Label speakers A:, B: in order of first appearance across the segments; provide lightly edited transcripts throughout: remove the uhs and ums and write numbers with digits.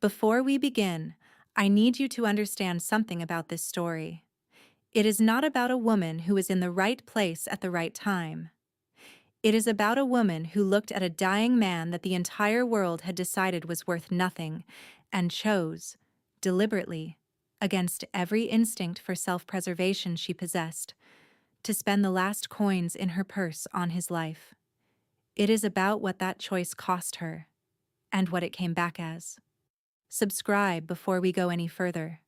A: Before we begin, I need you to understand something about this story. It is not about a woman who is in the right place at the right time. It is about a woman who looked at a dying man that the entire world had decided was worth nothing and chose, deliberately, against every instinct for self-preservation she possessed, to spend the last coins in her purse on his life. It is about what that choice cost her and what it came back as. Subscribe before we go any further.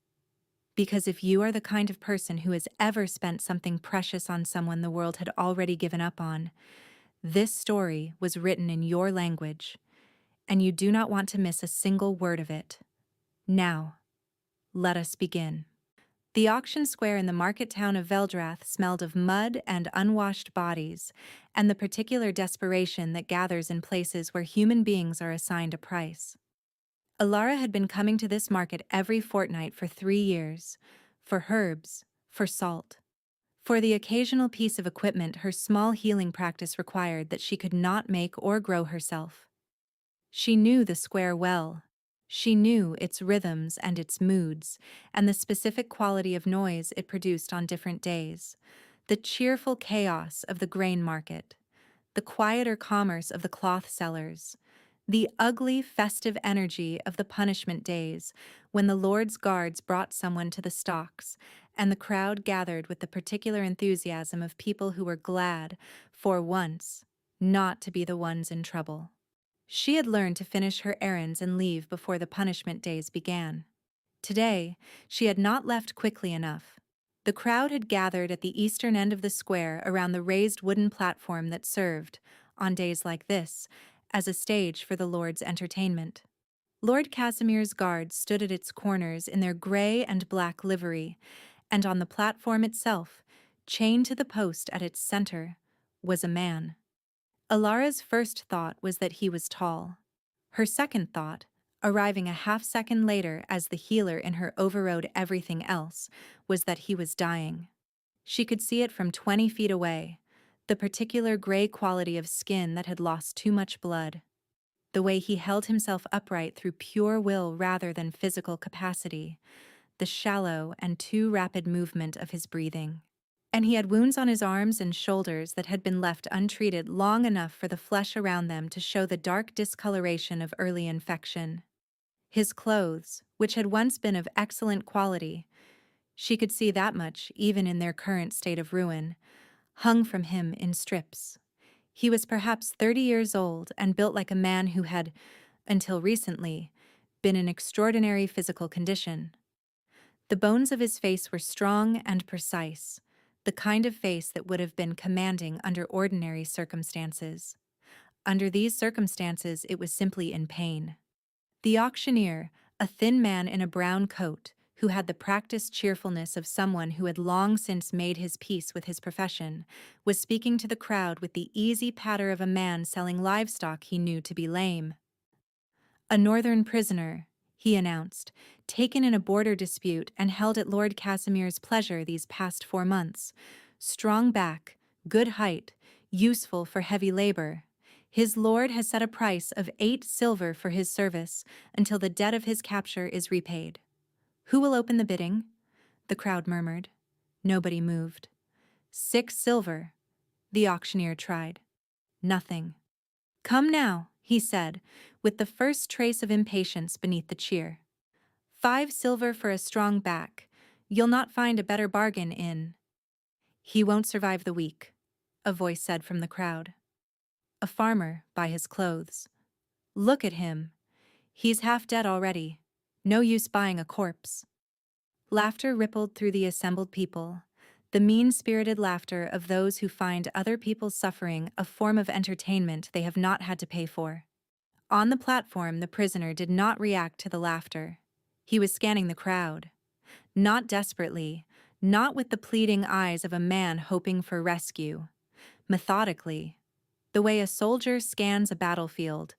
A: Because if you are the kind of person who has ever spent something precious on someone the world had already given up on, this story was written in your language, and you do not want to miss a single word of it. Now, let us begin. The auction square in the market town of Veldrath smelled of mud and unwashed bodies, and the particular desperation that gathers in places where human beings are assigned a price. Alara had been coming to this market every fortnight for 3 years, for herbs, for salt. For the occasional piece of equipment her small healing practice required that she could not make or grow herself. She knew the square well. She knew its rhythms and its moods, and the specific quality of noise it produced on different days, the cheerful chaos of the grain market, the quieter commerce of the cloth sellers, the ugly, festive energy of the punishment days when the Lord's guards brought someone to the stocks, and the crowd gathered with the particular enthusiasm of people who were glad, for once, not to be the ones in trouble. She had learned to finish her errands and leave before the punishment days began. Today, she had not left quickly enough. The crowd had gathered at the eastern end of the square around the raised wooden platform that served, on days like this, as a stage for the Lord's entertainment. Lord Casimir's guards stood at its corners in their gray and black livery, and on the platform itself, chained to the post at its center, was a man. Alara's first thought was that he was tall. Her second thought, arriving a half-second later as the healer in her overrode everything else, was that he was dying. She could see it from 20 feet away, the particular gray quality of skin that had lost too much blood. The way he held himself upright through pure will rather than physical capacity, the shallow and too rapid movement of his breathing. And he had wounds on his arms and shoulders that had been left untreated long enough for the flesh around them to show the dark discoloration of early infection. His clothes, which had once been of excellent quality, she could see that much even in their current state of ruin, hung from him in strips. He was perhaps 30 years old and built like a man who had, until recently, been in extraordinary physical condition. The bones of his face were strong and precise, the kind of face that would have been commanding under ordinary circumstances. Under these circumstances, it was simply in pain. The auctioneer, a thin man in a brown coat, who had the practiced cheerfulness of someone who had long since made his peace with his profession, was speaking to the crowd with the easy patter of a man selling livestock he knew to be lame. "A northern prisoner," he announced, "taken in a border dispute and held at Lord Casimir's pleasure these past 4 months. Strong back, good height, useful for heavy labor. His lord has set a price of 8 silver for his service until the debt of his capture is repaid." "Who will open the bidding?" the crowd murmured. Nobody moved. 6 silver. The auctioneer tried. Nothing. "Come now," he said, with the first trace of impatience beneath the cheer. 5 silver for a strong back. You'll not find a better bargain in—" "He won't survive the week," a voice said from the crowd. "A farmer, by his clothes. Look at him. He's half dead already. No use buying a corpse." Laughter rippled through the assembled people, the mean-spirited laughter of those who find other people's suffering a form of entertainment they have not had to pay for. On the platform, the prisoner did not react to the laughter. He was scanning the crowd. Not desperately, not with the pleading eyes of a man hoping for rescue. Methodically, the way a soldier scans a battlefield,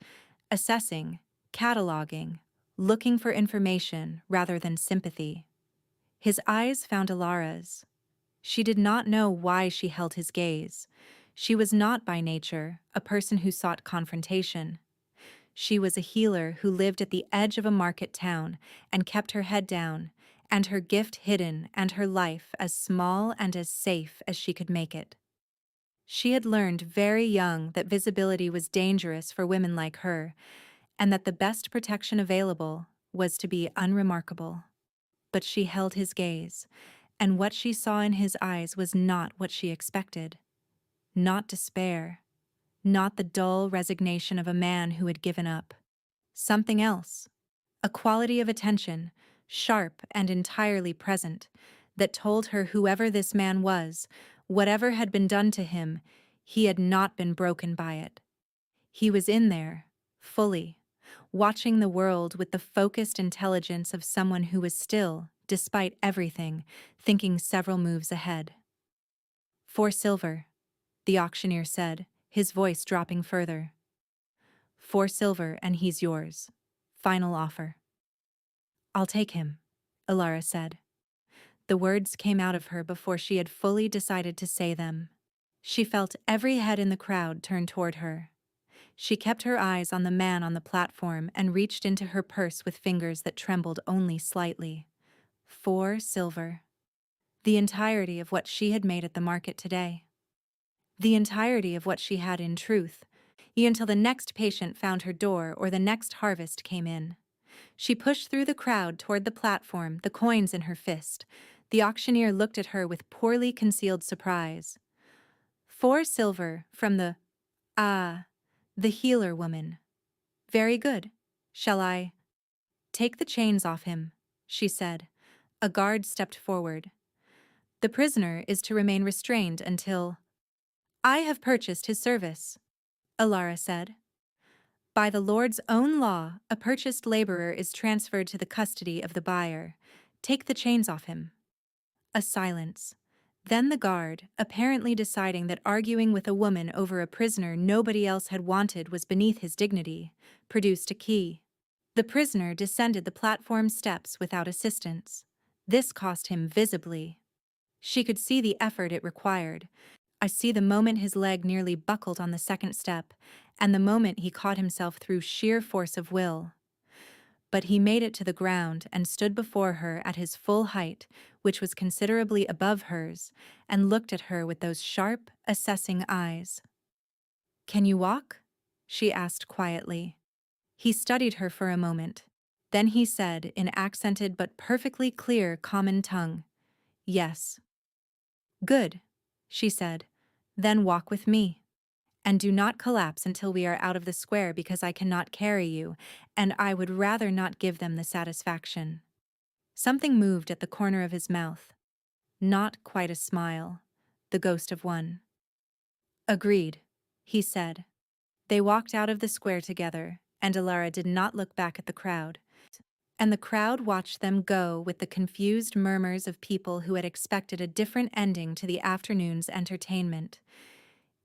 A: assessing, cataloging, looking for information rather than sympathy. His eyes found Alara's. She did not know why she held his gaze. She was not by nature a person who sought confrontation. She was a healer who lived at the edge of a market town and kept her head down, and her gift hidden and her life as small and as safe as she could make it. She had learned very young that visibility was dangerous for women like her, and that the best protection available was to be unremarkable. But she held his gaze, and what she saw in his eyes was not what she expected. Not despair, not the dull resignation of a man who had given up. Something else, a quality of attention, sharp and entirely present, that told her whoever this man was, whatever had been done to him, he had not been broken by it. He was in there, fully, watching the world with the focused intelligence of someone who was still, despite everything, thinking several moves ahead. 4 silver, the auctioneer said, his voice dropping further. 4 silver and he's yours. Final offer. I'll take him, Ilara said. The words came out of her before she had fully decided to say them. She felt every head in the crowd turn toward her. She kept her eyes on the man on the platform and reached into her purse with fingers that trembled only slightly. 4 silver. The entirety of what she had made at the market today. The entirety of what she had in truth, until the next patient found her door or the next harvest came in. She pushed through the crowd toward the platform, the coins in her fist. The auctioneer looked at her with poorly concealed surprise. 4 silver from the healer woman. Very good. Shall I take the chains off him? She said. A guard stepped forward. The prisoner is to remain restrained until I have purchased his service, Ilara said. By the Lord's own law, a purchased laborer is transferred to the custody of the buyer. Take the chains off him. A silence. Then the guard, apparently deciding that arguing with a woman over a prisoner nobody else had wanted was beneath his dignity, produced a key. The prisoner descended the platform steps without assistance. This cost him visibly. She could see the effort it required. I see the moment his leg nearly buckled on the second step, and the moment he caught himself through sheer force of will. But he made it to the ground and stood before her at his full height, which was considerably above hers, and looked at her with those sharp, assessing eyes. Can you walk? She asked quietly. He studied her for a moment. Then he said, in accented but perfectly clear common tongue, Yes. Good, she said. Then walk with me. And do not collapse until we are out of the square because I cannot carry you, and I would rather not give them the satisfaction. Something moved at the corner of his mouth. Not quite a smile, the ghost of one. Agreed, he said. They walked out of the square together, and Ilara did not look back at the crowd. And the crowd watched them go with the confused murmurs of people who had expected a different ending to the afternoon's entertainment.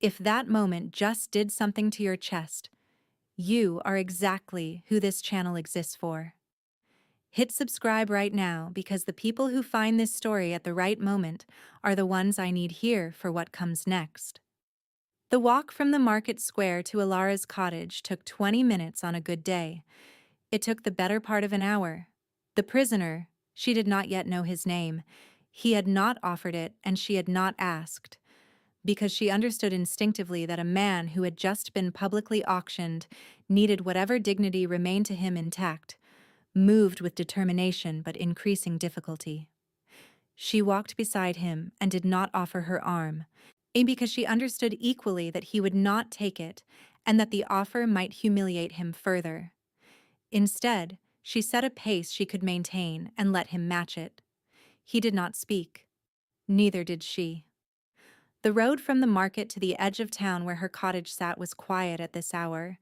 A: If that moment just did something to your chest, you are exactly who this channel exists for. Hit subscribe right now because the people who find this story at the right moment are the ones I need here for what comes next. The walk from the market square to Ilara's cottage took 20 minutes on a good day. It took the better part of an hour. The prisoner, she did not yet know his name. He had not offered it and she had not asked, because she understood instinctively that a man who had just been publicly auctioned needed whatever dignity remained to him intact, moved with determination but increasing difficulty. She walked beside him and did not offer her arm, because she understood equally that he would not take it and that the offer might humiliate him further. Instead, she set a pace she could maintain and let him match it. He did not speak. Neither did she. The road from the market to the edge of town where her cottage sat was quiet at this hour.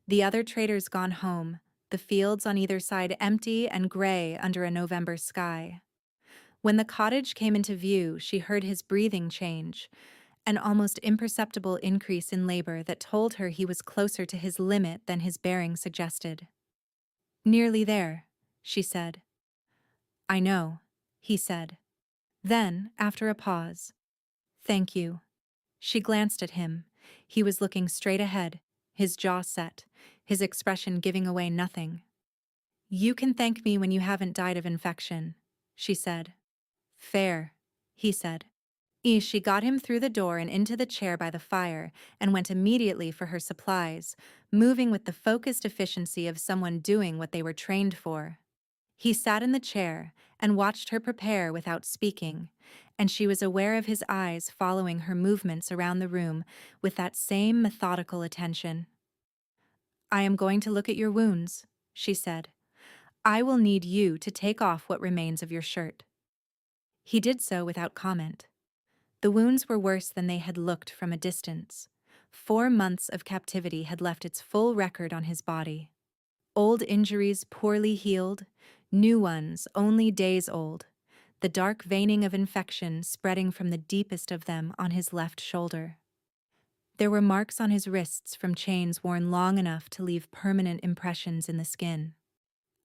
A: The other traders gone home, the fields on either side empty and gray under a November sky. When the cottage came into view, she heard his breathing change, an almost imperceptible increase in labor that told her he was closer to his limit than his bearing suggested. Nearly there, she said. I know, he said. Then, after a pause, thank you. She glanced at him. He was looking straight ahead, his jaw set, his expression giving away nothing. "You can thank me when you haven't died of infection," she said. "Fair," he said. She got him through the door and into the chair by the fire and went immediately for her supplies, moving with the focused efficiency of someone doing what they were trained for. He sat in the chair and watched her prepare without speaking, and she was aware of his eyes following her movements around the room with that same methodical attention. "I am going to look at your wounds," she said. "I will need you to take off what remains of your shirt." He did so without comment. The wounds were worse than they had looked from a distance. 4 months of captivity had left its full record on his body. Old injuries poorly healed, new ones only days old, the dark veining of infection spreading from the deepest of them on his left shoulder. There were marks on his wrists from chains worn long enough to leave permanent impressions in the skin.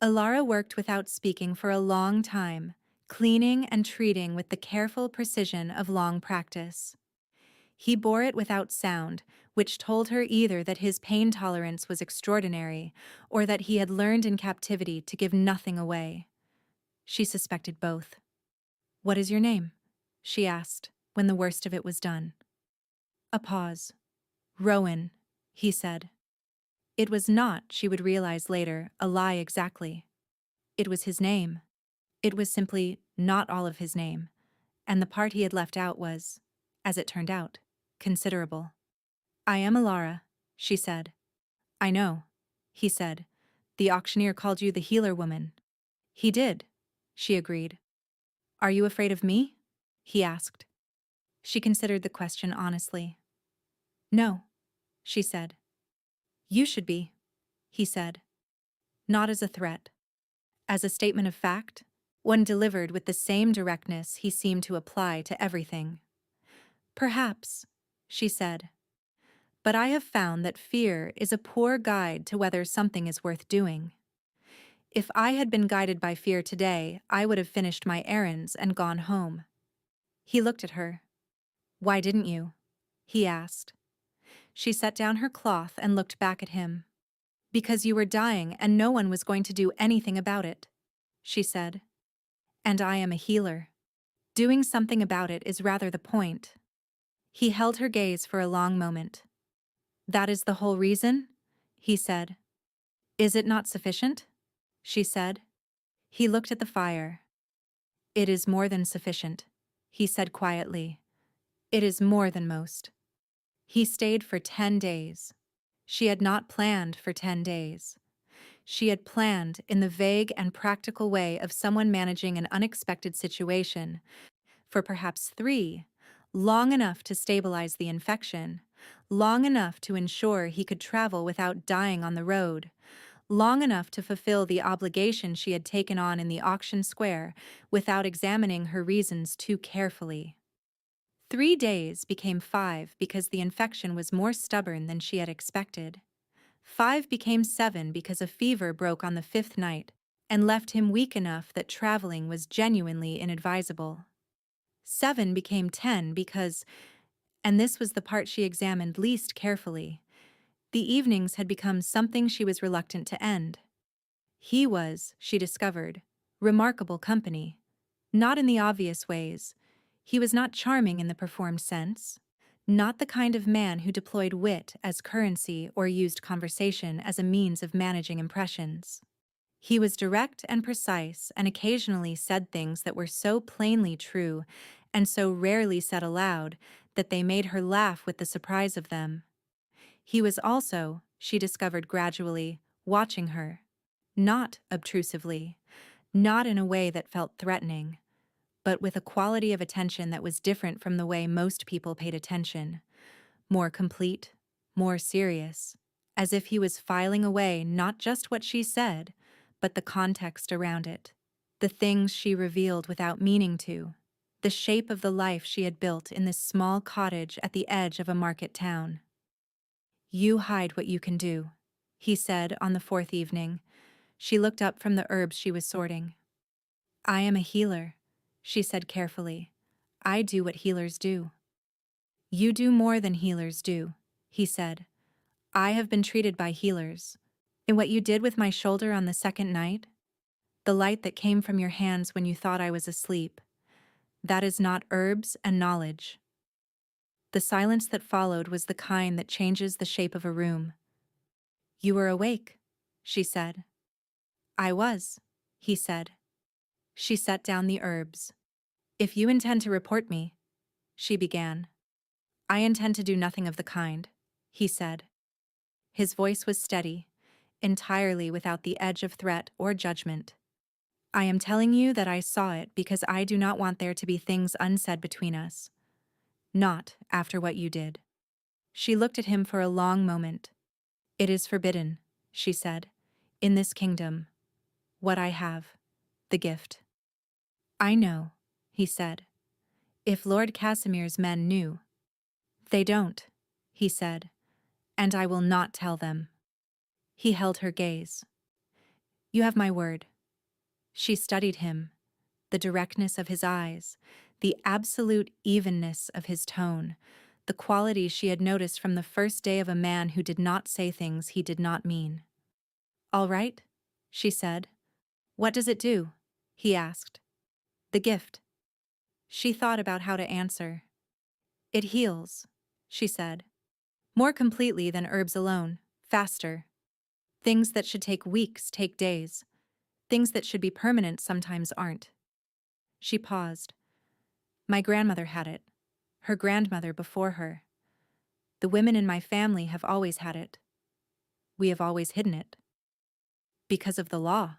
A: Alara worked without speaking for a long time, cleaning and treating with the careful precision of long practice. He bore it without sound, which told her either that his pain tolerance was extraordinary or that he had learned in captivity to give nothing away. She suspected both. "What is your name?" she asked, when the worst of it was done. A pause. "Rowan," he said. It was not, she would realize later, a lie exactly. It was his name. It was simply not all of his name, and the part he had left out was, as it turned out, considerable. "I am Alara," she said. "I know," he said. "The auctioneer called you the healer woman." "He did," she agreed. "Are you afraid of me?" he asked. She considered the question honestly. "No," she said. "You should be," he said. Not as a threat. As a statement of fact, one delivered with the same directness he seemed to apply to everything. "Perhaps," she said. "But I have found that fear is a poor guide to whether something is worth doing. If I had been guided by fear today, I would have finished my errands and gone home." He looked at her. "Why didn't you?" he asked. She set down her cloth and looked back at him. "Because you were dying and no one was going to do anything about it," she said. "And I am a healer. Doing something about it is rather the point." He held her gaze for a long moment. "That is the whole reason?" he said. "Is it not sufficient?" she said. He looked at the fire. "It is more than sufficient," he said quietly. "It is more than most." He stayed for 10 days. She had not planned for 10 days. She had planned in the vague and practical way of someone managing an unexpected situation for perhaps 3, long enough to stabilize the infection, long enough to ensure he could travel without dying on the road, long enough to fulfill the obligation she had taken on in the auction square without examining her reasons too carefully. 3 days became 5 because the infection was more stubborn than she had expected. 5 became 7 because a fever broke on the 5th night and left him weak enough that traveling was genuinely inadvisable. 7 became 10 because, and this was the part she examined least carefully, the evenings had become something she was reluctant to end. He was, she discovered, remarkable company. Not in the obvious ways. He was not charming in the performed sense. Not the kind of man who deployed wit as currency or used conversation as a means of managing impressions. He was direct and precise and occasionally said things that were so plainly true and so rarely said aloud that they made her laugh with the surprise of them. He was also, she discovered gradually, watching her. Not obtrusively, not in a way that felt threatening, but with a quality of attention that was different from the way most people paid attention. More complete, more serious, as if he was filing away not just what she said, but the context around it, the things she revealed without meaning to, the shape of the life she had built in this small cottage at the edge of a market town. "You hide what you can do," he said on the 4th evening. She looked up from the herbs she was sorting. "I am a healer," she said carefully. "I do what healers do." "You do more than healers do," he said. "I have been treated by healers. In what you did with my shoulder on the second night? The light that came from your hands when you thought I was asleep. That is not herbs and knowledge. The silence that followed was the kind that changes the shape of a room. You were awake, she said. I was, he said. She set down the herbs. If you intend to report me, she began. I intend to do nothing of the kind, he said. His voice was steady, entirely without the edge of threat or judgment. I am telling you that I saw it because I do not want there to be things unsaid between us. Not after what you did. She looked at him for a long moment. It is forbidden, she said, in this kingdom. What I have, the gift. I know, he said. If Lord Casimir's men knew. They don't, he said, and I will not tell them. He held her gaze. You have my word. She studied him, the directness of his eyes, the absolute evenness of his tone, the qualities she had noticed from the first day of a man who did not say things he did not mean. All right, she said. What does it do? He asked. The gift. She thought about how to answer. It heals, she said. More completely than herbs alone, faster. Things that should take weeks take days. Things that should be permanent sometimes aren't. She paused. My grandmother had it. Her grandmother before her. The women in my family have always had it. We have always hidden it. Because of the law,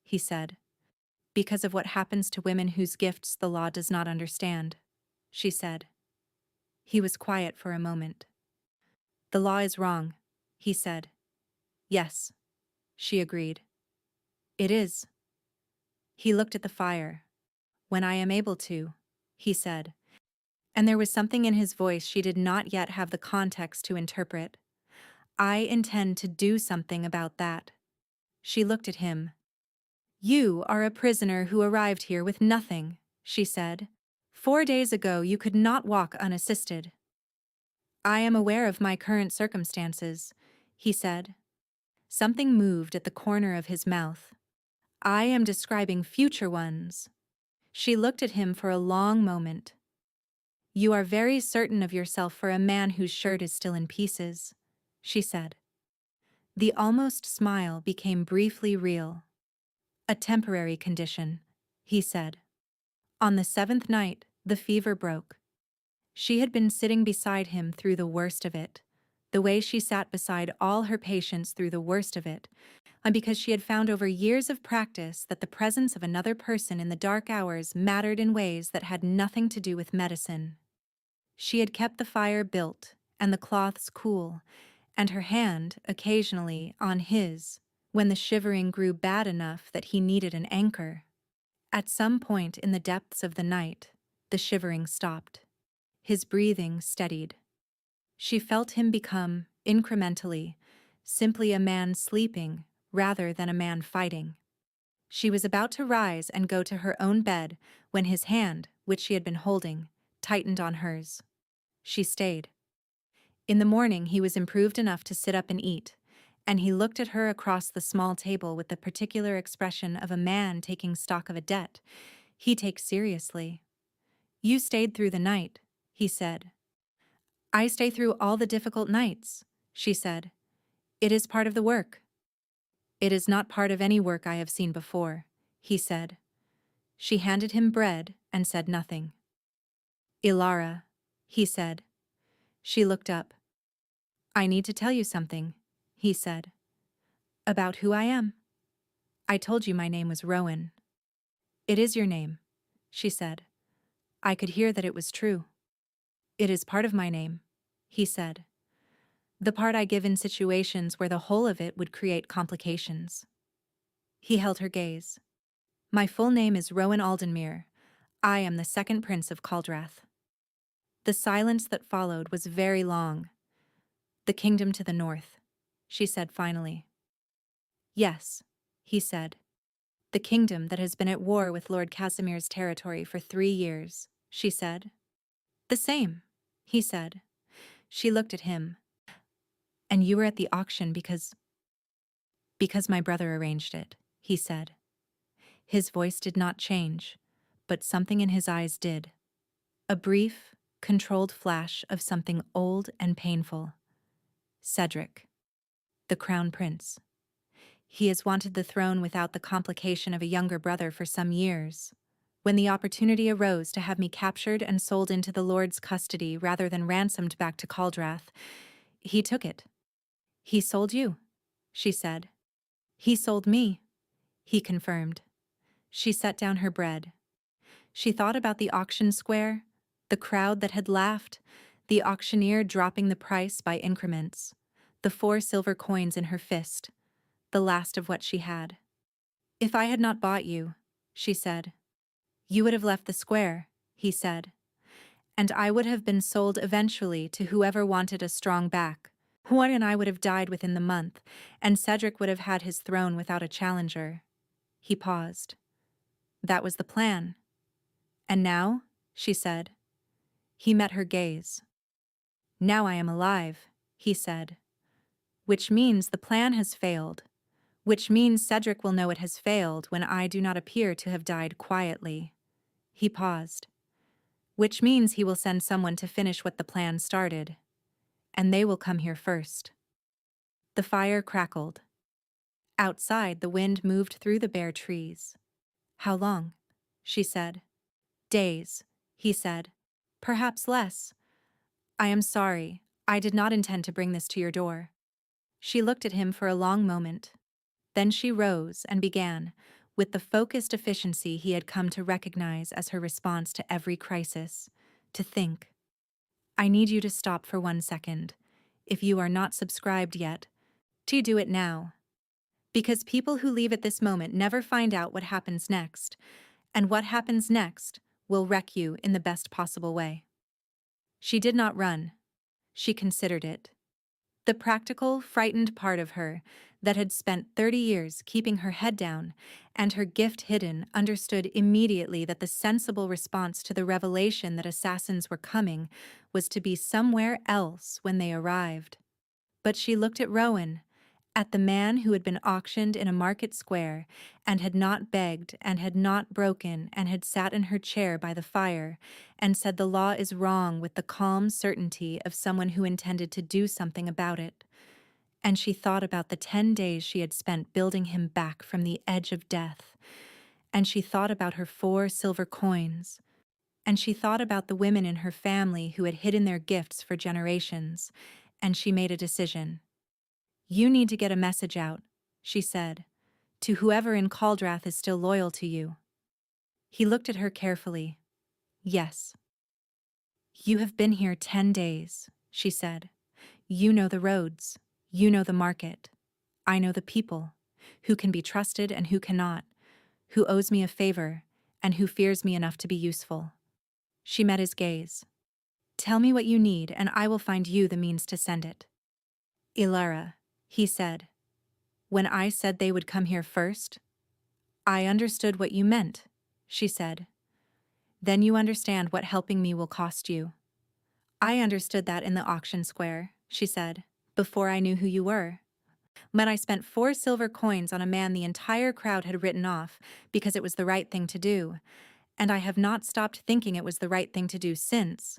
A: he said. Because of what happens to women whose gifts the law does not understand, she said. He was quiet for a moment. The law is wrong, he said. Yes, she agreed. It is. He looked at the fire. When I am able to, he said. And there was something in his voice she did not yet have the context to interpret. I intend to do something about that. She looked at him. You are a prisoner who arrived here with nothing, she said. 4 days ago you could not walk unassisted. I am aware of my current circumstances, he said. Something moved at the corner of his mouth. I am describing future ones. She looked at him for a long moment. You are very certain of yourself for a man whose shirt is still in pieces, she said. The almost smile became briefly real. A temporary condition, he said. On the 7th night, the fever broke. She had been sitting beside him through the worst of it, the way she sat beside all her patients through the worst of it, and because she had found over years of practice that the presence of another person in the dark hours mattered in ways that had nothing to do with medicine. She had kept the fire built and the cloths cool, and her hand, occasionally, on his, when the shivering grew bad enough that he needed an anchor. At some point in the depths of the night, the shivering stopped. His breathing steadied. She felt him become, incrementally, simply a man sleeping rather than a man fighting. She was about to rise and go to her own bed when his hand, which she had been holding, tightened on hers. She stayed. In the morning he was improved enough to sit up and eat, and he looked at her across the small table with the particular expression of a man taking stock of a debt he takes seriously. You stayed through the night, he said. I stay through all the difficult nights, she said. It is part of the work. It is not part of any work I have seen before, he said. She handed him bread and said nothing. Ilara, he said. She looked up. I need to tell you something, he said. About who I am? I told you my name was Rowan. It is your name, she said. I could hear that it was true. It is part of my name, he said. The part I give in situations where the whole of it would create complications. He held her gaze. My full name is Rowan Aldenmere. I am the second prince of Caldrath. The silence that followed was very long. The kingdom to the north, she said finally. Yes, he said. The kingdom that has been at war with Lord Casimir's territory for 3 years, she said. The same, he said. She looked at him. And you were at the auction because... Because my brother arranged it, he said. His voice did not change, but something in his eyes did. A brief, controlled flash of something old and painful. Cedric, the crown prince. He has wanted the throne without the complication of a younger brother for some years. When the opportunity arose to have me captured and sold into the Lord's custody rather than ransomed back to Caldrath, he took it. He sold you, she said. He sold me, he confirmed. She set down her bread. She thought about the auction square, the crowd that had laughed, the auctioneer dropping the price by increments, the 4 silver coins in her fist, the last of what she had. If I had not bought you, she said, you would have left the square, he said, and I would have been sold eventually to whoever wanted a strong back. Juan and I would have died within the month, and Cedric would have had his throne without a challenger. He paused. That was the plan. And now, she said. He met her gaze. Now I am alive, he said. Which means the plan has failed. Which means Cedric will know it has failed when I do not appear to have died quietly. He paused. Which means he will send someone to finish what the plan started. And they will come here first. The fire crackled. Outside, the wind moved through the bare trees. How long? She said. Days, he said. Perhaps less. I am sorry. I did not intend to bring this to your door. She looked at him for a long moment. Then she rose and began, with the focused efficiency he had come to recognize as her response to every crisis, to think. I need you to stop for 1 second. If you are not subscribed yet, to do it now. Because people who leave at this moment never find out what happens next, and what happens next will wreck you in the best possible way. She did not run. She considered it. The practical, frightened part of her that had spent 30 years keeping her head down and her gift hidden understood immediately that the sensible response to the revelation that assassins were coming was to be somewhere else when they arrived. But she looked at Rowan, at the man who had been auctioned in a market square and had not begged and had not broken and had sat in her chair by the fire and said the law is wrong with the calm certainty of someone who intended to do something about it. And she thought about the 10 days she had spent building him back from the edge of death. And she thought about her 4 silver coins. And she thought about the women in her family who had hidden their gifts for generations. And she made a decision. You need to get a message out, she said, to whoever in Caldrath is still loyal to you. He looked at her carefully. Yes. You have been here 10 days, she said. You know the roads. You know the market. I know the people, who can be trusted and who cannot, who owes me a favor and who fears me enough to be useful. She met his gaze. Tell me what you need and I will find you the means to send it. Ilara, he said. When I said they would come here first, I understood what you meant, she said. Then you understand what helping me will cost you. I understood that in the auction square, she said, before I knew who you were. When I spent 4 silver coins on a man the entire crowd had written off because it was the right thing to do, and I have not stopped thinking it was the right thing to do since.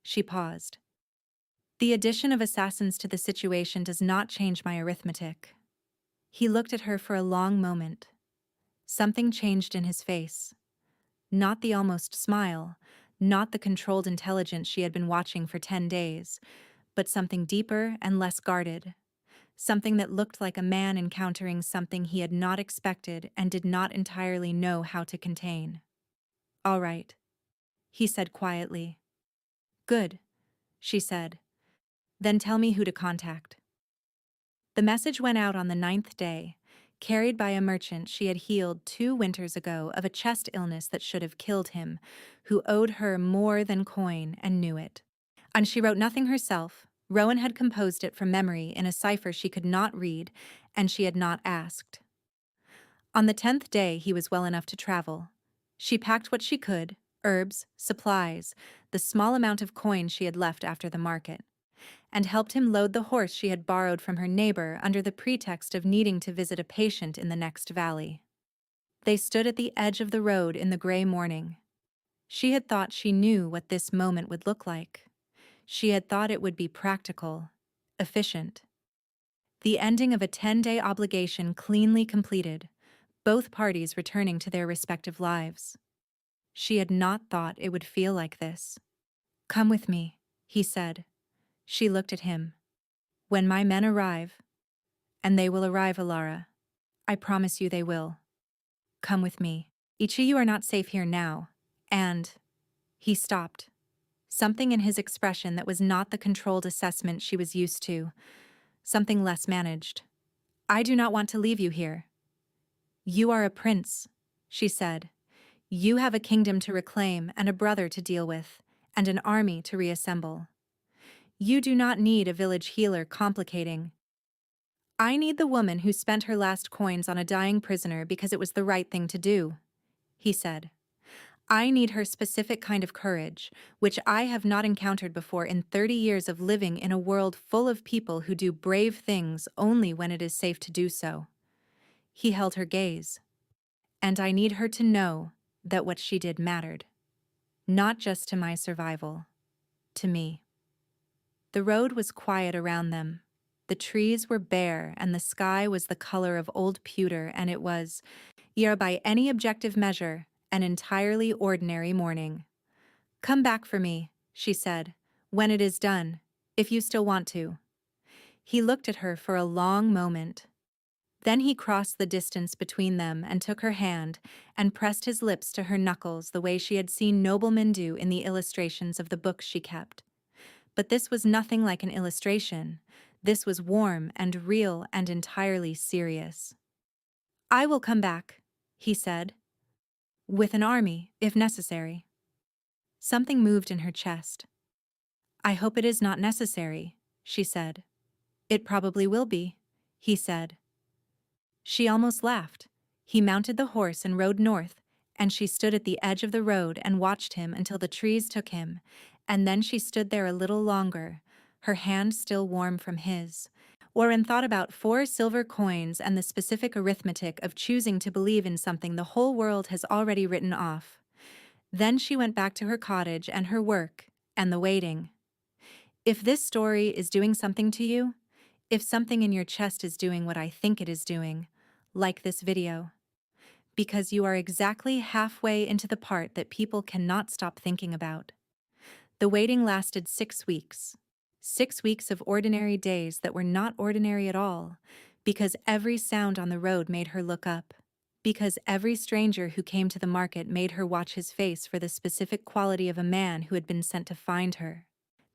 A: She paused. The addition of assassins to the situation does not change my arithmetic. He looked at her for a long moment. Something changed in his face. Not the almost smile, not the controlled intelligence she had been watching for 10 days, but something deeper and less guarded. Something that looked like a man encountering something he had not expected and did not entirely know how to contain. All right, he said quietly. Good, she said. Then tell me who to contact. The message went out on the 9th day, carried by a merchant she had healed 2 winters ago of a chest illness that should have killed him, who owed her more than coin and knew it. And she wrote nothing herself. Rowan had composed it from memory in a cipher she could not read, and she had not asked. On the 10th day he was well enough to travel. She packed what she could, herbs, supplies, the small amount of coin she had left after the market, and helped him load the horse she had borrowed from her neighbor under the pretext of needing to visit a patient in the next valley. They stood at the edge of the road in the gray morning. She had thought she knew what this moment would look like. She had thought it would be practical, efficient. The ending of a 10-day obligation cleanly completed, both parties returning to their respective lives. She had not thought it would feel like this. "Come with me," he said. She looked at him. "When my men arrive, and they will arrive, Alara. I promise you they will. Come with me. Each of you are not safe here now, and—" He stopped. Something in his expression that was not the controlled assessment she was used to. Something less managed. "I do not want to leave you here." "You are a prince," she said. "You have a kingdom to reclaim and a brother to deal with, and an army to reassemble. You do not need a village healer complicating. I need the woman who spent her last coins on a dying prisoner because it was the right thing to do," he said. "I need her specific kind of courage, which I have not encountered before in 30 years of living in a world full of people who do brave things only when it is safe to do so." He held her gaze. "And I need her to know that what she did mattered. Not just to my survival. To me." The road was quiet around them. The trees were bare and the sky was the color of old pewter, and it was, by any objective measure, an entirely ordinary morning. "Come back for me," she said, "when it is done, if you still want to." He looked at her for a long moment. Then he crossed the distance between them and took her hand and pressed his lips to her knuckles the way she had seen noblemen do in the illustrations of the books she kept. But this was nothing like an illustration. This was warm and real and entirely serious. "I will come back," he said. "With an army, if necessary." Something moved in her chest. "I hope it is not necessary," she said. "It probably will be," he said. She almost laughed. He mounted the horse and rode north, and she stood at the edge of the road and watched him until the trees took him, and then she stood there a little longer, her hand still warm from his, and thought about 4 silver coins and the specific arithmetic of choosing to believe in something the whole world has already written off. Then she went back to her cottage and her work, and the waiting. If this story is doing something to you, if something in your chest is doing what I think it is doing, like this video. Because you are exactly halfway into the part that people cannot stop thinking about. The waiting lasted 6 weeks. 6 weeks of ordinary days that were not ordinary at all, because every sound on the road made her look up. Because every stranger who came to the market made her watch his face for the specific quality of a man who had been sent to find her.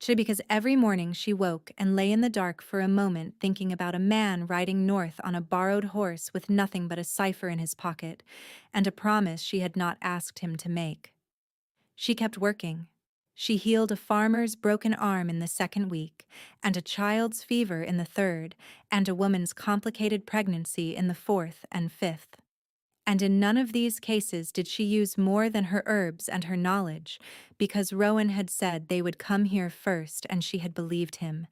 A: Because every morning she woke and lay in the dark for a moment thinking about a man riding north on a borrowed horse with nothing but a cipher in his pocket and a promise she had not asked him to make. She kept working. She healed a farmer's broken arm in the 2nd week, and a child's fever in the 3rd, and a woman's complicated pregnancy in the 4th and 5th. And in none of these cases did she use more than her herbs and her knowledge, because Rowan had said they would come here first and she had believed him,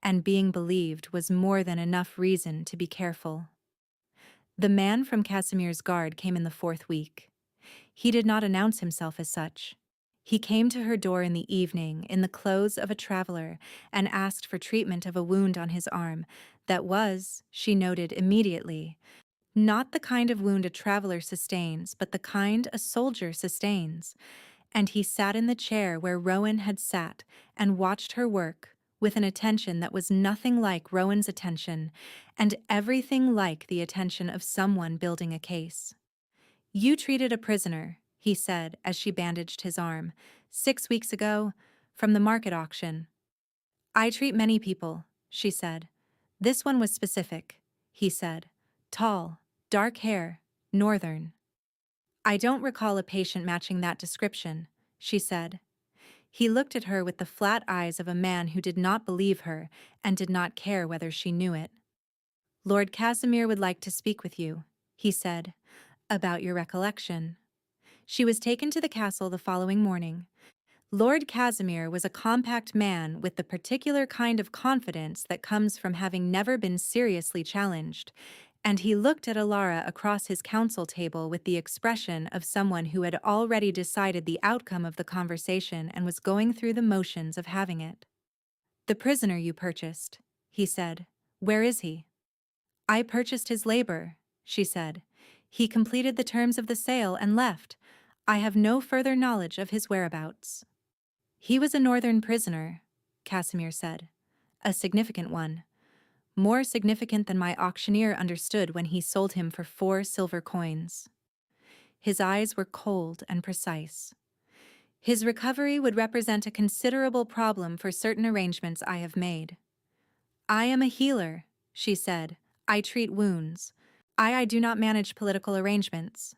A: and being believed was more than enough reason to be careful. The man from Casimir's guard came in the 4th week. He did not announce himself as such. He came to her door in the evening in the clothes of a traveler and asked for treatment of a wound on his arm that was, she noted immediately, not the kind of wound a traveler sustains, but the kind a soldier sustains. And he sat in the chair where Rowan had sat and watched her work with an attention that was nothing like Rowan's attention and everything like the attention of someone building a case. "You treated a prisoner," he said as she bandaged his arm, "6 weeks ago, from the market auction." "I treat many people," she said. "This one was specific," he said. "Tall, dark hair, northern." "I don't recall a patient matching that description," she said. He looked at her with the flat eyes of a man who did not believe her and did not care whether she knew it. "Lord Casimir would like to speak with you," he said, "about your recollection." She was taken to the castle the following morning. Lord Casimir was a compact man with the particular kind of confidence that comes from having never been seriously challenged, and he looked at Alara across his council table with the expression of someone who had already decided the outcome of the conversation and was going through the motions of having it. "The prisoner you purchased," he said. "Where is he?" "I purchased his labor," she said. "He completed the terms of the sale and left. I have no further knowledge of his whereabouts." "He was a northern prisoner," Casimir said. "A significant one. More significant than my auctioneer understood when he sold him for 4 silver coins." His eyes were cold and precise. "His recovery would represent a considerable problem for certain arrangements I have made." "I am a healer," she said. "I treat wounds. I do not manage political arrangements."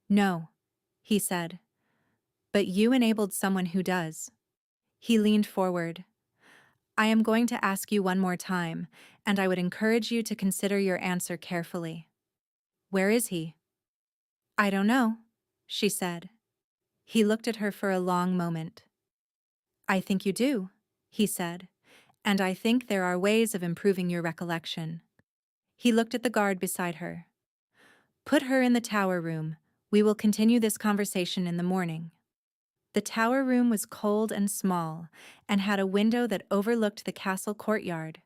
A: "No," he said. "But you enabled someone who does." He leaned forward. "I am going to ask you one more time, and I would encourage you to consider your answer carefully. Where is he?" "I don't know," she said. He looked at her for a long moment. "I think you do," he said, "and I think there are ways of improving your recollection." He looked at the guard beside her. "Put her in the tower room. We will continue this conversation in the morning." The tower room was cold and small, and had a window that overlooked the castle courtyard,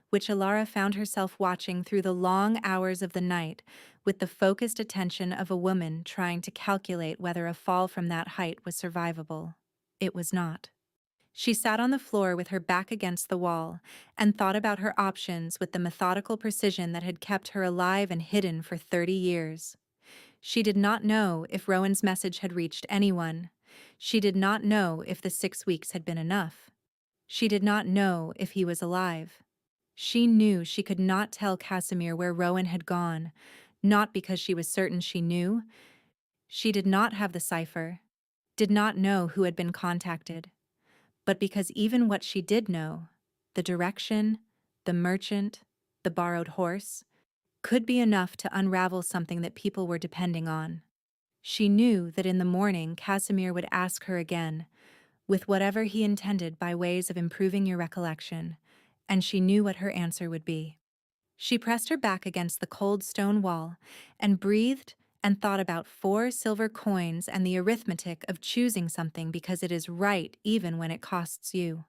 A: which Alara found herself watching through the long hours of the night with the focused attention of a woman trying to calculate whether a fall from that height was survivable. It was not. She sat on the floor with her back against the wall and thought about her options with the methodical precision that had kept her alive and hidden for 30 years. She did not know if Rowan's message had reached anyone. She did not know if the 6 weeks had been enough. She did not know if he was alive. She knew she could not tell Casimir where Rowan had gone, not because she was certain she knew. She did not have the cipher, did not know who had been contacted, but because even what she did know, the direction, the merchant, the borrowed horse, could be enough to unravel something that people were depending on. She knew that in the morning Casimir would ask her again, with whatever he intended by ways of improving your recollection, and she knew what her answer would be. She pressed her back against the cold stone wall and breathed and thought about 4 silver coins and the arithmetic of choosing something because it is right even when it costs you.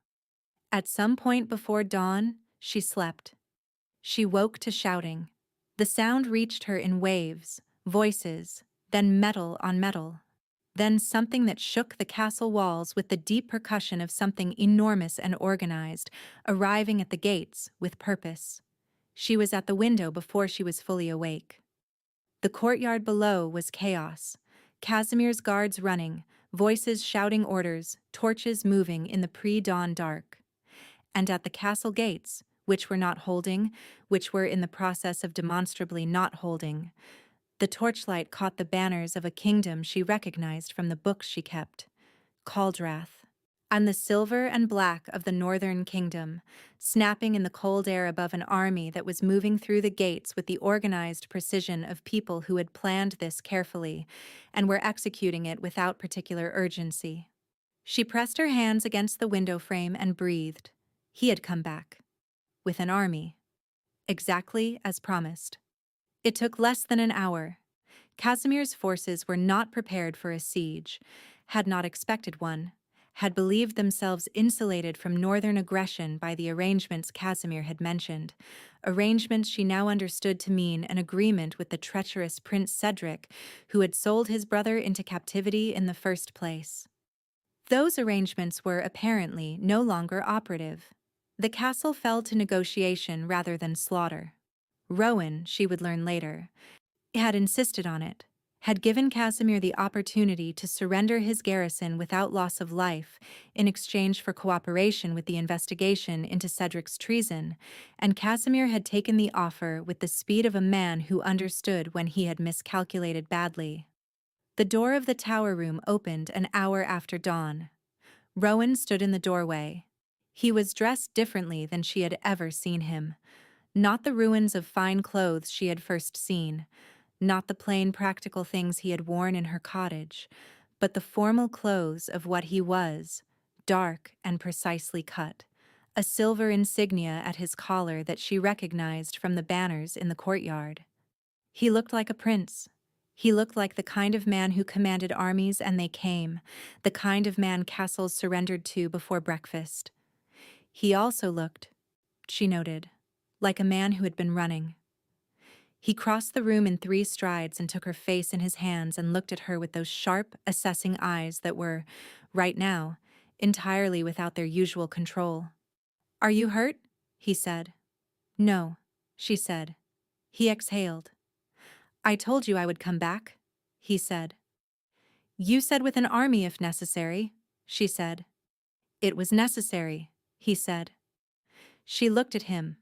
A: At some point before dawn, she slept. She woke to shouting. The sound reached her in waves, voices, then metal on metal. Then something that shook the castle walls with the deep percussion of something enormous and organized, arriving at the gates with purpose. She was at the window before she was fully awake. The courtyard below was chaos. Casimir's guards running, voices shouting orders, torches moving in the pre-dawn dark. And at the castle gates, which were not holding, which were in the process of demonstrably not holding, the torchlight caught the banners of a kingdom she recognized from the books she kept, Caldrath, and the silver and black of the northern kingdom, snapping in the cold air above an army that was moving through the gates with the organized precision of people who had planned this carefully and were executing it without particular urgency. She pressed her hands against the window frame and breathed. He had come back. With an army. Exactly as promised. It took less than an hour. Casimir's forces were not prepared for a siege, had not expected one, had believed themselves insulated from northern aggression by the arrangements Casimir had mentioned, arrangements she now understood to mean an agreement with the treacherous Prince Cedric, who had sold his brother into captivity in the first place. Those arrangements were, apparently, no longer operative. The castle fell to negotiation rather than slaughter. Rowan, she would learn later, had insisted on it, had given Casimir the opportunity to surrender his garrison without loss of life in exchange for cooperation with the investigation into Cedric's treason, and Casimir had taken the offer with the speed of a man who understood when he had miscalculated badly. The door of the tower room opened an hour after dawn. Rowan stood in the doorway. He was dressed differently than she had ever seen him. Not the ruins of fine clothes she had first seen, not the plain practical things he had worn in her cottage, but the formal clothes of what he was, dark and precisely cut, a silver insignia at his collar that she recognized from the banners in the courtyard. He looked like a prince. He looked like the kind of man who commanded armies and they came, the kind of man castles surrendered to before breakfast. He also looked, she noted, like a man who had been running. He crossed the room in 3 strides and took her face in his hands and looked at her with those sharp, assessing eyes that were, right now, entirely without their usual control. "Are you hurt?" he said. "No," she said. He exhaled. "I told you I would come back," he said. "You said with an army if necessary," she said. "It was necessary," he said. She looked at him.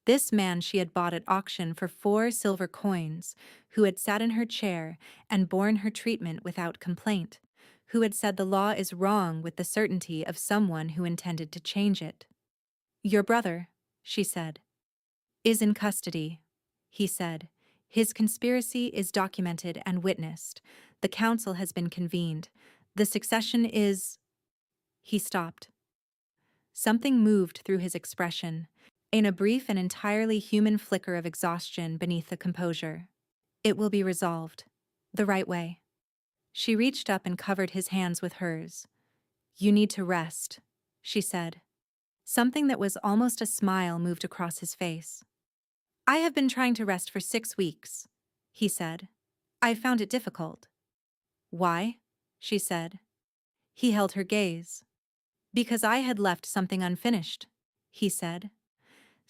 A: This man she had bought at auction for 4 silver coins, who had sat in her chair and borne her treatment without complaint, who had said the law is wrong with the certainty of someone who intended to change it. "Your brother," she said, "is in custody," he said. "His conspiracy is documented and witnessed. The council has been convened. The succession is—" He stopped. Something moved through his expression, in a brief and entirely human flicker of exhaustion beneath the composure. "It will be resolved. The right way." She reached up and covered his hands with hers. "You need to rest," she said. Something that was almost a smile moved across his face. "I have been trying to rest for 6 weeks," he said. "I found it difficult." "Why?" she said. He held her gaze. "Because I had left something unfinished," he said.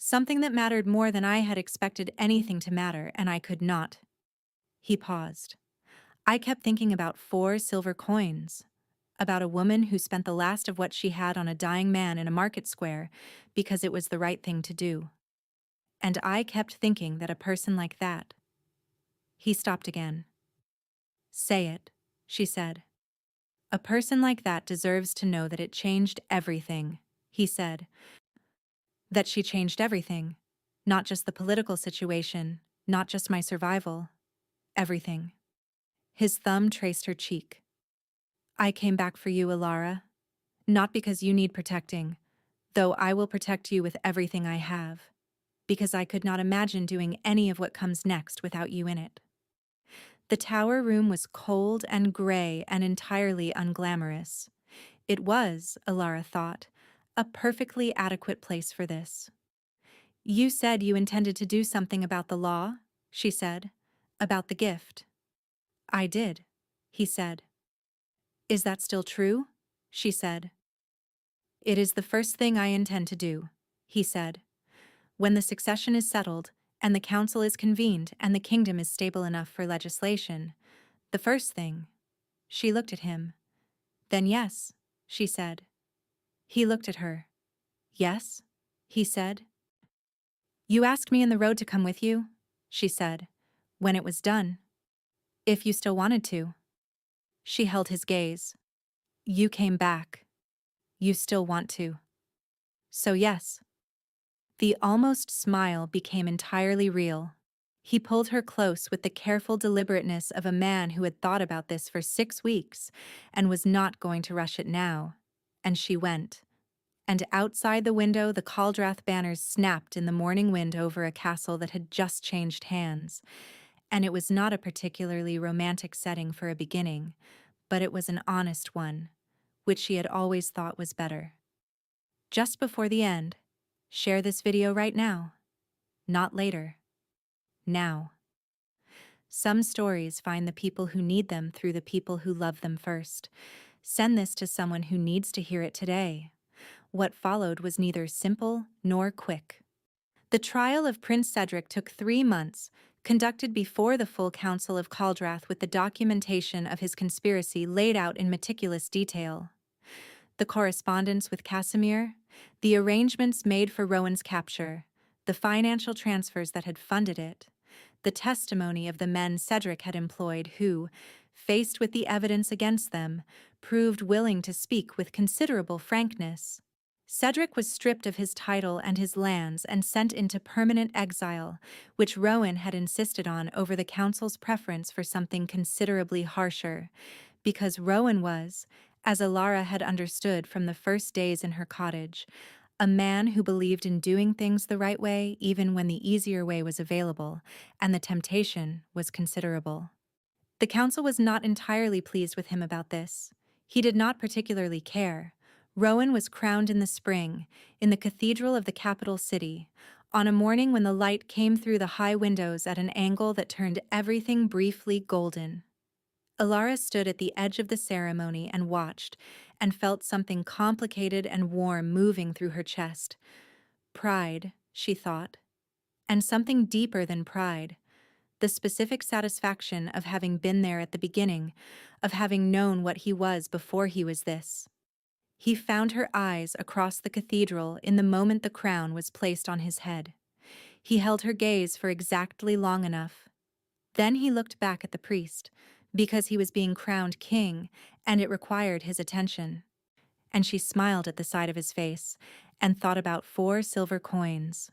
A: "Something that mattered more than I had expected anything to matter, and I could not." He paused. "I kept thinking about 4 silver coins, about a woman who spent the last of what she had on a dying man in a market square because it was the right thing to do. And I kept thinking that a person like that—" He stopped again. "Say it," she said. "A person like that deserves to know that it changed everything," he said. "That she changed everything. Not just the political situation, not just my survival. Everything." His thumb traced her cheek. "I came back for you, Alara. Not because you need protecting, though I will protect you with everything I have, because I could not imagine doing any of what comes next without you in it." The tower room was cold and gray and entirely unglamorous. It was, Alara thought, a perfectly adequate place for this. "You said you intended to do something about the law," she said. "About the gift." "I did," he said. "Is that still true?" she said. "It is the first thing I intend to do," he said. "When the succession is settled, and the council is convened, and the kingdom is stable enough for legislation, the first thing—" She looked at him. "Then yes," she said. He looked at her. "Yes?" he said. "You asked me in the road to come with you," she said, "when it was done. If you still wanted to." She held his gaze. "You came back. You still want to. So yes." The almost smile became entirely real. He pulled her close with the careful deliberateness of a man who had thought about this for 6 weeks and was not going to rush it now. And she went. And outside the window the Caldrath banners snapped in the morning wind over a castle that had just changed hands. And it was not a particularly romantic setting for a beginning, but it was an honest one, which she had always thought was better. Just before the end, share this video right now. Not later. Now. Some stories find the people who need them through the people who love them first. Send this to someone who needs to hear it today. What followed was neither simple nor quick. The trial of Prince Cedric took 3 months, conducted before the full council of Caldrath with the documentation of his conspiracy laid out in meticulous detail. The correspondence with Casimir, the arrangements made for Rowan's capture, the financial transfers that had funded it, the testimony of the men Cedric had employed who, faced with the evidence against them, proved willing to speak with considerable frankness. Cedric was stripped of his title and his lands and sent into permanent exile, which Rowan had insisted on over the council's preference for something considerably harsher, because Rowan was, as Alara had understood from the first days in her cottage, a man who believed in doing things the right way even when the easier way was available, and the temptation was considerable. The council was not entirely pleased with him about this. He did not particularly care. Rowan was crowned in the spring, in the cathedral of the capital city, on a morning when the light came through the high windows at an angle that turned everything briefly golden. Alara stood at the edge of the ceremony and watched, and felt something complicated and warm moving through her chest. Pride, she thought, and something deeper than pride. The specific satisfaction of having been there at the beginning, of having known what he was before he was this. He found her eyes across the cathedral in the moment the crown was placed on his head. He held her gaze for exactly long enough. Then he looked back at the priest, because he was being crowned king, and it required his attention. And she smiled at the side of his face, and thought about 4 silver coins.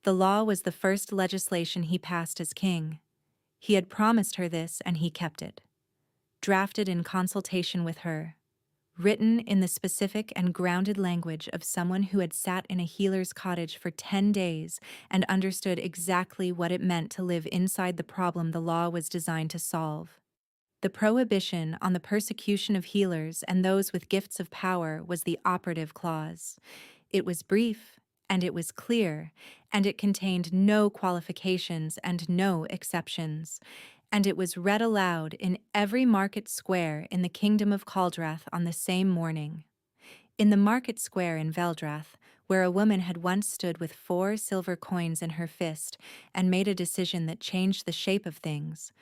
A: The law was the first legislation he passed as king. He had promised her this, and he kept it. Drafted in consultation with her. Written in the specific and grounded language of someone who had sat in a healer's cottage for 10 days and understood exactly what it meant to live inside the problem the law was designed to solve. The prohibition on the persecution of healers and those with gifts of power was the operative clause. It was brief, and it was clear, and it contained no qualifications and no exceptions, and it was read aloud in every market square in the kingdom of Caldrath on the same morning. In the market square in Veldrath, where a woman had once stood with 4 silver coins in her fist and made a decision that changed the shape of things,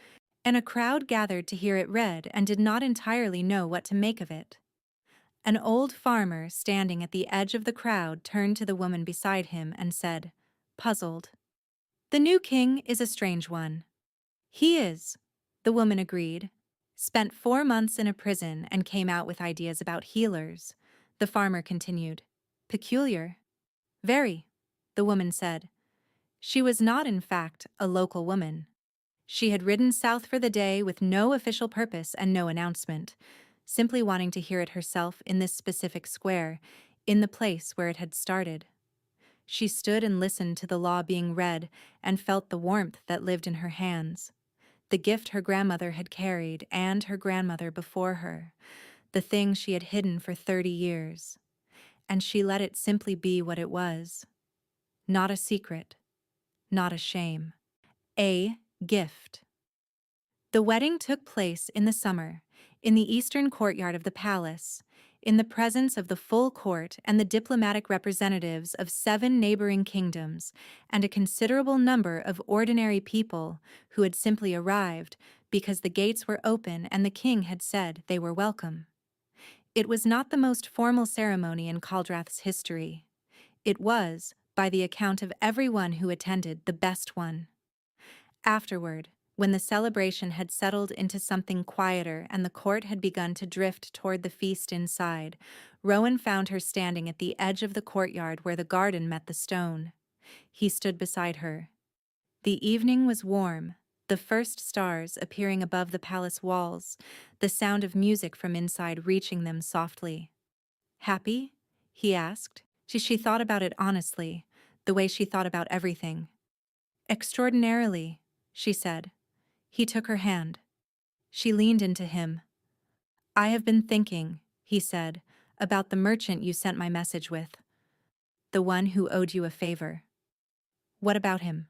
A: and a crowd gathered to hear it read and did not entirely know what to make of it. An old farmer standing at the edge of the crowd turned to the woman beside him and said, puzzled, "The new king is a strange one." "He is," the woman agreed. "Spent 4 months in a prison and came out with ideas about healers," the farmer continued. "Peculiar." "Very," the woman said. She was not, in fact, a local woman. She had ridden south for the day with no official purpose and no announcement, simply wanting to hear it herself in this specific square, in the place where it had started. She stood and listened to the law being read and felt the warmth that lived in her hands. The gift her grandmother had carried and her grandmother before her, the thing she had hidden for 30 years. And she let it simply be what it was. Not a secret, not a shame. A gift. The wedding took place in the summer, in the eastern courtyard of the palace, in the presence of the full court and the diplomatic representatives of 7 neighboring kingdoms, and a considerable number of ordinary people who had simply arrived because the gates were open and the king had said they were welcome. It was not the most formal ceremony in Caldrath's history. It was, by the account of everyone who attended, the best one. Afterward, when the celebration had settled into something quieter and the court had begun to drift toward the feast inside, Rowan found her standing at the edge of the courtyard where the garden met the stone. He stood beside her. The evening was warm, the first stars appearing above the palace walls, the sound of music from inside reaching them softly. "Happy?" he asked. She thought about it honestly, the way she thought about everything. "Extraordinarily," she said. He took her hand. She leaned into him. "I have been thinking," he said, "about the merchant you sent my message with. The one who owed you a favor." "What about him?"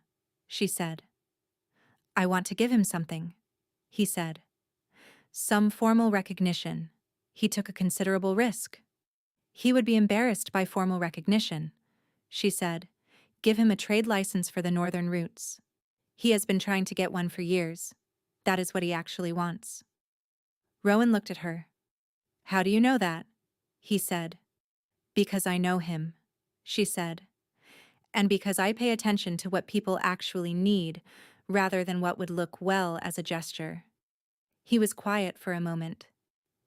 A: she said. "I want to give him something," he said. "Some formal recognition." He took a considerable risk. "He would be embarrassed by formal recognition," she said. "Give him a trade license for the northern routes. He has been trying to get one for years. That is what he actually wants." Rowan looked at her. "How do you know that?" he said. "Because I know him," she said. "And because I pay attention to what people actually need, rather than what would look well as a gesture." He was quiet for a moment.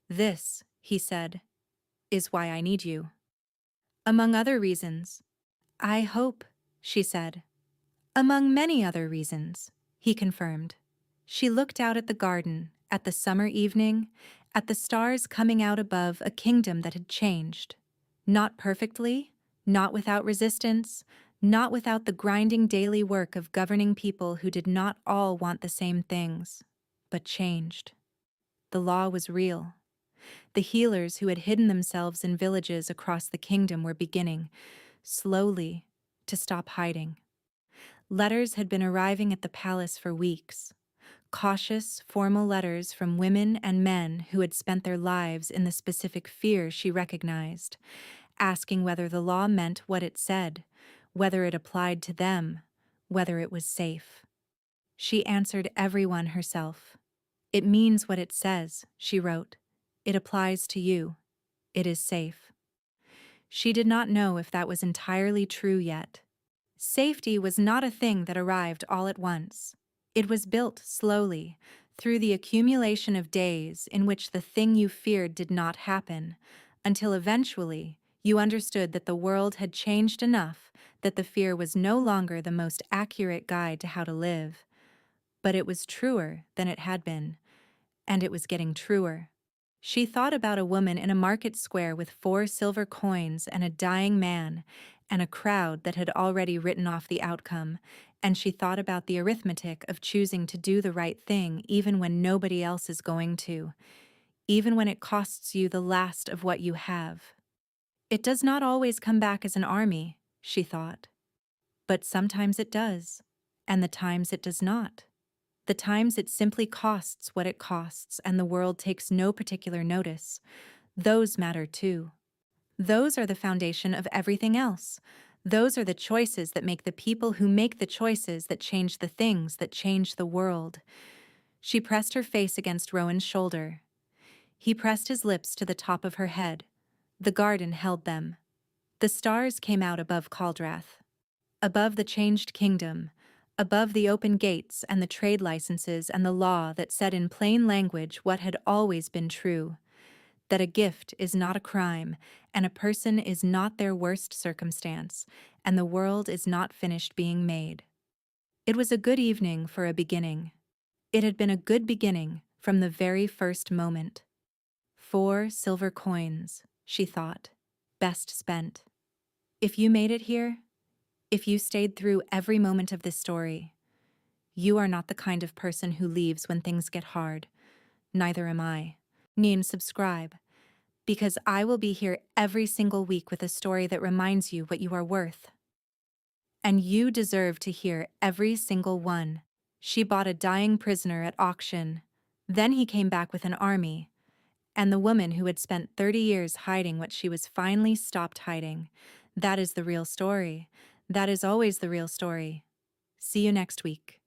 A: "This," he said, "is why I need you." "Among other reasons." "I hope," she said. "Among many other reasons," he confirmed. She looked out at the garden, at the summer evening, at the stars coming out above a kingdom that had changed. Not perfectly, not without resistance, not without the grinding daily work of governing people who did not all want the same things, but changed. The law was real. The healers who had hidden themselves in villages across the kingdom were beginning, slowly, to stop hiding. Letters had been arriving at the palace for weeks. Cautious, formal letters from women and men who had spent their lives in the specific fear she recognized, asking whether the law meant what it said, whether it applied to them, whether it was safe. She answered everyone herself. "It means what it says," she wrote. "It applies to you. It is safe." She did not know if that was entirely true yet. Safety was not a thing that arrived all at once. It was built slowly, through the accumulation of days in which the thing you feared did not happen, until eventually you understood that the world had changed enough that the fear was no longer the most accurate guide to how to live. But it was truer than it had been, and it was getting truer. She thought about a woman in a market square with 4 silver coins and a dying man, and a crowd that had already written off the outcome, and she thought about the arithmetic of choosing to do the right thing even when nobody else is going to, even when it costs you the last of what you have. It does not always come back as an army, she thought. But sometimes it does, and the times it does not. The times it simply costs what it costs and the world takes no particular notice, those matter too. Those are the foundation of everything else. Those are the choices that make the people who make the choices that change the things that change the world. She pressed her face against Rowan's shoulder. He pressed his lips to the top of her head. The garden held them. The stars came out above Caldrath. Above the changed kingdom, above the open gates and the trade licenses and the law that said in plain language what had always been true, that a gift is not a crime, and a person is not their worst circumstance, and the world is not finished being made. It was a good evening for a beginning. It had been a good beginning from the very first moment. 4 silver coins, she thought, best spent. If you made it here, if you stayed through every moment of this story, you are not the kind of person who leaves when things get hard. Neither am I. Subscribe, because I will be here every single week with a story that reminds you what you are worth. And you deserve to hear every single one. She bought a dying prisoner at auction. Then he came back with an army. And the woman who had spent 30 years hiding what she was finally stopped hiding. That is the real story. That is always the real story. See you next week.